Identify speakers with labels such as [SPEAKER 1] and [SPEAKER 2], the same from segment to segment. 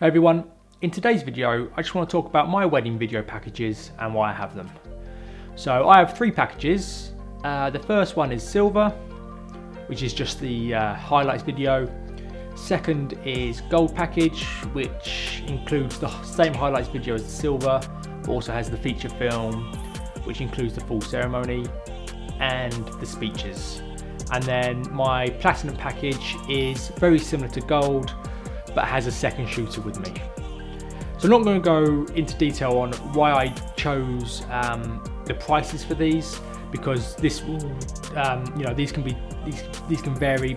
[SPEAKER 1] Hey everyone, in today's video I just want to talk about my wedding video packages and why I have them. So I have three packages. The first one is silver, which is just the highlights video. Second is gold package, which includes the same highlights video as the silver, but also has the feature film, which includes the full ceremony and the speeches. And then my platinum package is very similar to gold, but has a second shooter with me. So I'm not going to go into detail on why I chose the prices for these, because this will, these can vary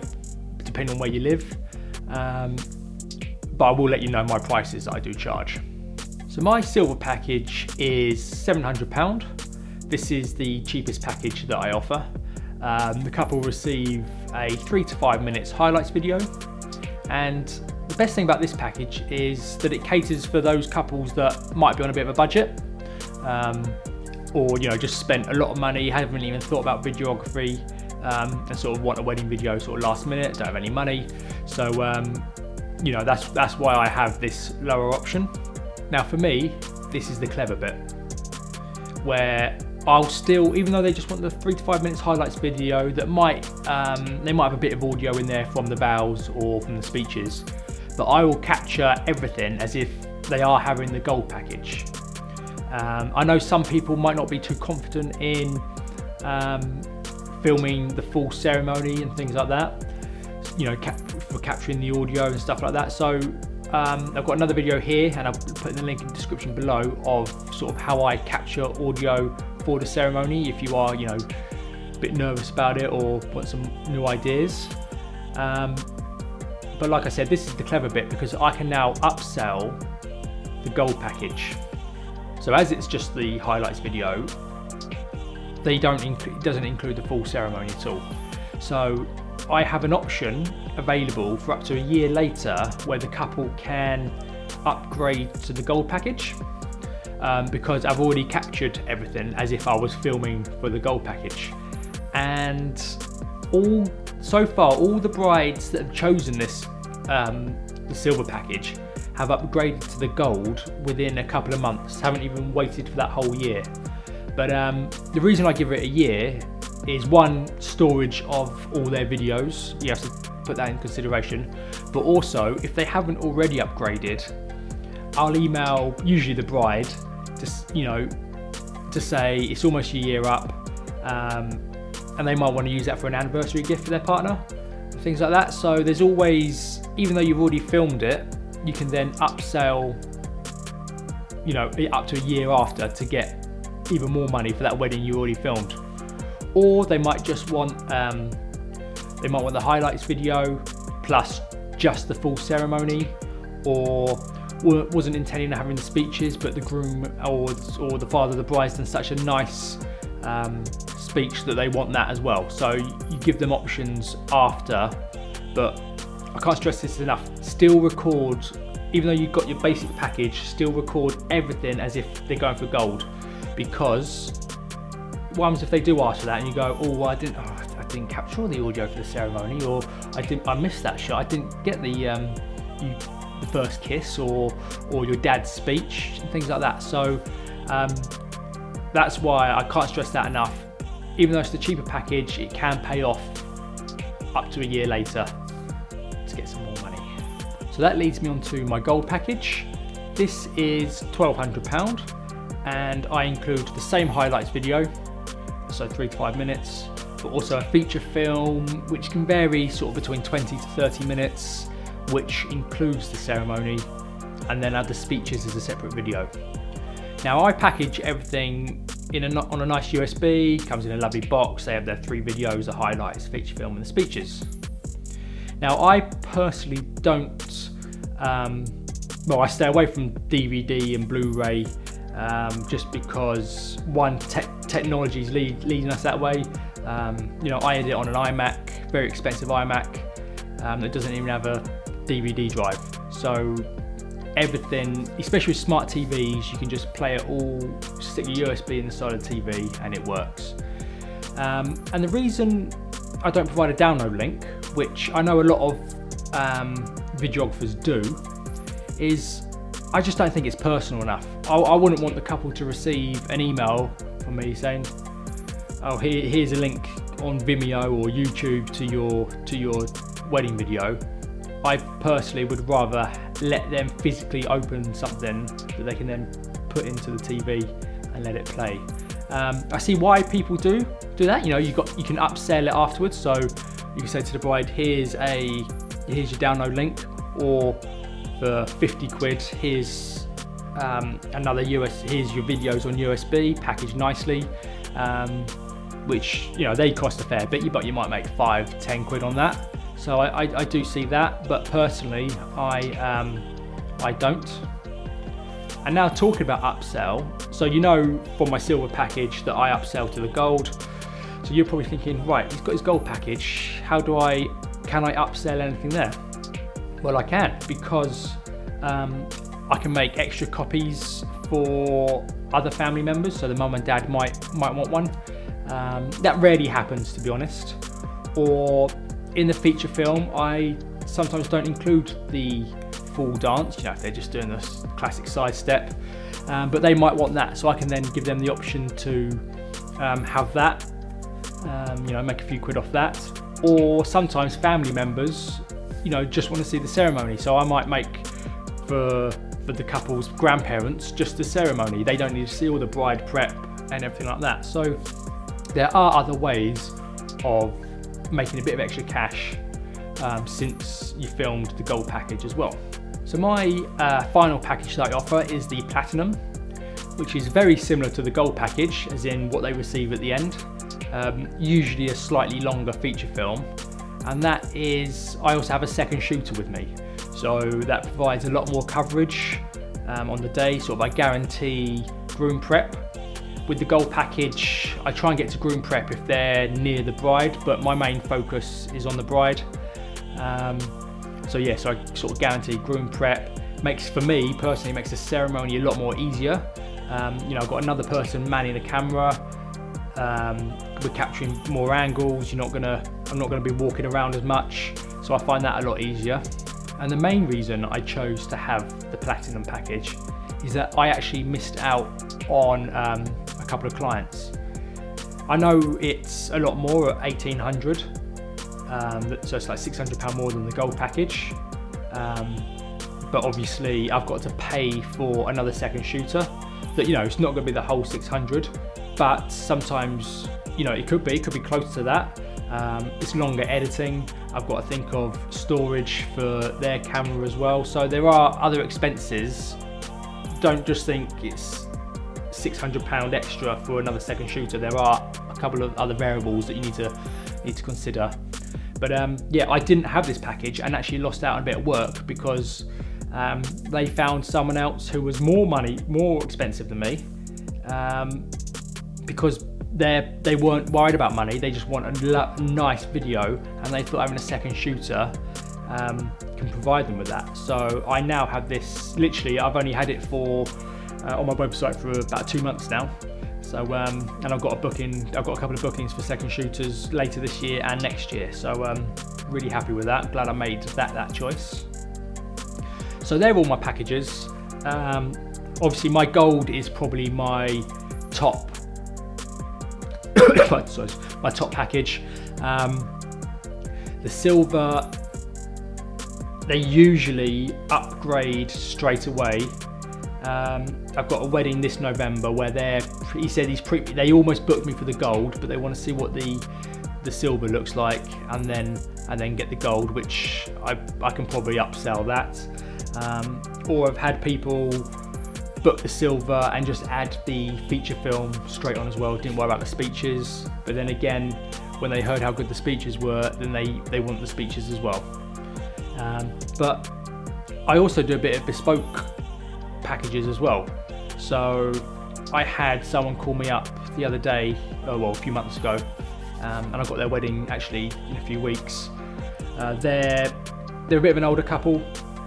[SPEAKER 1] depending on where you live. But I will let you know my prices that I do charge. So my silver package is £700. This is the cheapest package that I offer. The couple receive a 3 to 5 minutes highlights video, and the best thing about this package is that it caters for those couples that might be on a bit of a budget, or just spent a lot of money, haven't even thought about videography, and sort of want a wedding video sort of last minute, don't have any money. So that's why I have this lower option. Now for me, this is the clever bit, where I'll still, even though they just want the 3 to 5 minutes highlights video, that they might have a bit of audio in there from the vows or from the speeches, but I will capture everything as if they are having the gold package. I know some people might not be too confident in filming the full ceremony and things like that, for capturing the audio and stuff like that. So I've got another video here, and I'll put in the link in the description below, of sort of how I capture audio for the ceremony if you are, a bit nervous about it or want some new ideas. But like I said, this is the clever bit, because I can now upsell the gold package. So as it's just the highlights video, it doesn't include the full ceremony at all. So I have an option available for up to a year later where the couple can upgrade to the gold package, because I've already captured everything as if I was filming for the gold package. And so far, all the brides that have chosen this, the silver package, have upgraded to the gold within a couple of months, haven't even waited for that whole year. But the reason I give it a year is, one, storage of all their videos, you have to put that in consideration, but also if they haven't already upgraded, I'll email usually the bride to say it's almost a year up, and they might want to use that for an anniversary gift for their partner, things like that. So there's always, even though you've already filmed it, you can then upsell, up to a year after to get even more money for that wedding you already filmed. Or they might just want, the highlights video plus just the full ceremony, or wasn't intending on having the speeches, but the groom or the father of the bride's done such a nice speech that they want that as well. So you give them options after, but I can't stress this enough, still record, even though you've got your basic package, still record everything as if they're going for gold, because what happens if they do ask for that and you go, I didn't capture all the audio for the ceremony, or I missed that shot, I didn't get the first kiss or your dad's speech and things like that. So that's why I can't stress that enough. Even though it's the cheaper package, it can pay off up to a year later to get some more money. So that leads me on to my gold package. This is £1,200, and I include the same highlights video, so 3 to 5 minutes, but also a feature film which can vary sort of between 20 to 30 minutes, which includes the ceremony, and then add the speeches as a separate video. Now I package everything on a nice USB, comes in a lovely box. They have their 3 videos, the highlights, feature film and the speeches. Now I personally don't, I stay away from DVD and Blu-ray, just because one, technology is leading us that way. I edit on an iMac, very expensive iMac, that doesn't even have a DVD drive. So everything, especially with smart TVs, you can just play it all, stick your USB in the side of the TV and it works. And the reason I don't provide a download link, which I know a lot of videographers do, is I just don't think it's personal enough. I wouldn't want the couple to receive an email from me saying, oh, here's a link on Vimeo or YouTube to your wedding video. I personally would rather let them physically open something that they can then put into the TV and let it play. I see why people do that. You know, you can upsell it afterwards. So you can say to the bride, here's your download link, or for 50 quid, here's here's your videos on USB packaged nicely, which, you know, they cost a fair bit, but you might make 5-10 quid on that. So I do see that, but personally I don't. And now talking about upsell, so you know from my silver package that I upsell to the gold. So you're probably thinking, right, he's got his gold package, can I upsell anything there? Well, I can, because I can make extra copies for other family members, so the mum and dad might want one. That rarely happens, to be honest. Or in the feature film, I sometimes don't include the full dance, you know, if they're just doing this classic side step, but they might want that, so I can then give them the option to have that, you know, make a few quid off that. Or sometimes family members, you know, just want to see the ceremony, so I might make for the couple's grandparents just the ceremony. They don't need to see all the bride prep and everything like that. So there are other ways of making a bit of extra cash since you filmed the gold package as well. So my final package that I offer is the platinum, which is very similar to the gold package, as in what they receive at the end, usually a slightly longer feature film. And that is, I also have a second shooter with me, so that provides a lot more coverage on the day. Sort of, I guarantee groom prep. With the gold package, I try and get to groom prep if they're near the bride, but my main focus is on the bride. So I sort of guarantee groom prep. For me personally, makes the ceremony a lot more easier. You know, I've got another person manning the camera. We're capturing more angles. I'm not gonna be walking around as much, so I find that a lot easier. And the main reason I chose to have the platinum package is that I actually missed out on a couple of clients. I know it's a lot more at 1,800, so it's like £600 more than the gold package, but obviously I've got to pay for another second shooter. That, you know, it's not going to be the whole 600, but sometimes, you know, it could be close to that. It's longer editing. I've got to think of storage for their camera as well. So there are other expenses. Don't just think it's £600 extra for another second shooter. There are a couple of other variables that you need to consider. But yeah, I didn't have this package and actually lost out on a bit of work because they found someone else who was more expensive than me, because they weren't worried about money. They just want a nice video, and they thought having a second shooter can provide them with that. So I now have this. Literally, I've only had it for on my website for about 2 months now. So and I've got a couple of bookings for second shooters later this year and next year. So really happy with that. Glad I made that choice. So they're all my packages. Obviously, my gold is probably my top. My top package. The silver, they usually upgrade straight away. I've got a wedding this November where he said they almost booked me for the gold, but they want to see what the silver looks like, and then get the gold, which I can probably upsell that. Or I've had people book the silver and just add the feature film straight on as well. Didn't worry about the speeches, but then again, when they heard how good the speeches were, then they want the speeches as well. But I also do a bit of bespoke packages as well. So I had someone call me up the other day, a few months ago, and I've got their wedding actually in a few weeks. They're a bit of an older couple.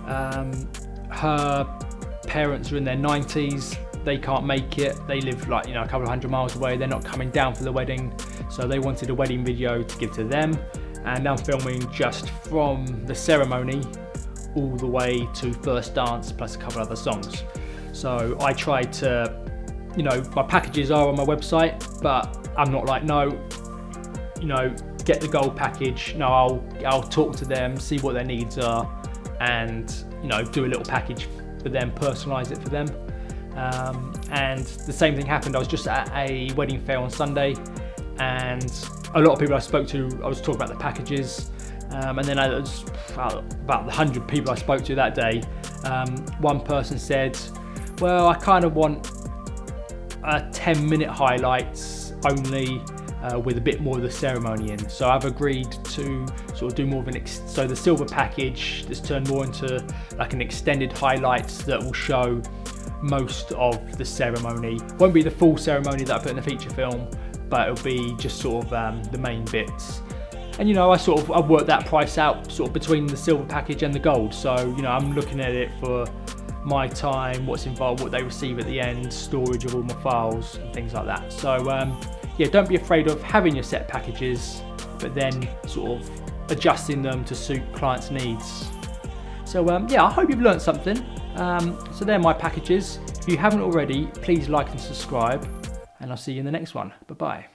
[SPEAKER 1] Her parents are in their 90s. They can't make it. They live a couple of 100 miles away. They're not coming down for the wedding, so they wanted a wedding video to give to them, and I'm filming just from the ceremony all the way to First Dance plus a couple other songs. So I tried to, you know, my packages are on my website, but I'm not like, no, you know, get the gold package. No, I'll talk to them, see what their needs are, and, you know, do a little package for them, personalize it for them. And the same thing happened. I was just at a wedding fair on Sunday, and a lot of people I spoke to, I was talking about the packages, and then I was about 100 people I spoke to that day. One person said, well, I kind of want 10-minute highlights only, with a bit more of the ceremony in. So I've agreed to sort of do more of so the silver package that's turned more into like an extended highlights that will show most of the ceremony. Won't be the full ceremony that I put in the feature film, but it'll be just sort of the main bits. And, you know, I worked that price out sort of between the silver package and the gold. So, you know, I'm looking at it for my time, what's involved, what they receive at the end, storage of all my files and things like that. So yeah, don't be afraid of having your set packages, but then sort of adjusting them to suit clients' needs. So yeah, I hope you've learned something. So they're my packages. If you haven't already, please like and subscribe, and I'll see you in the next one. Bye-bye.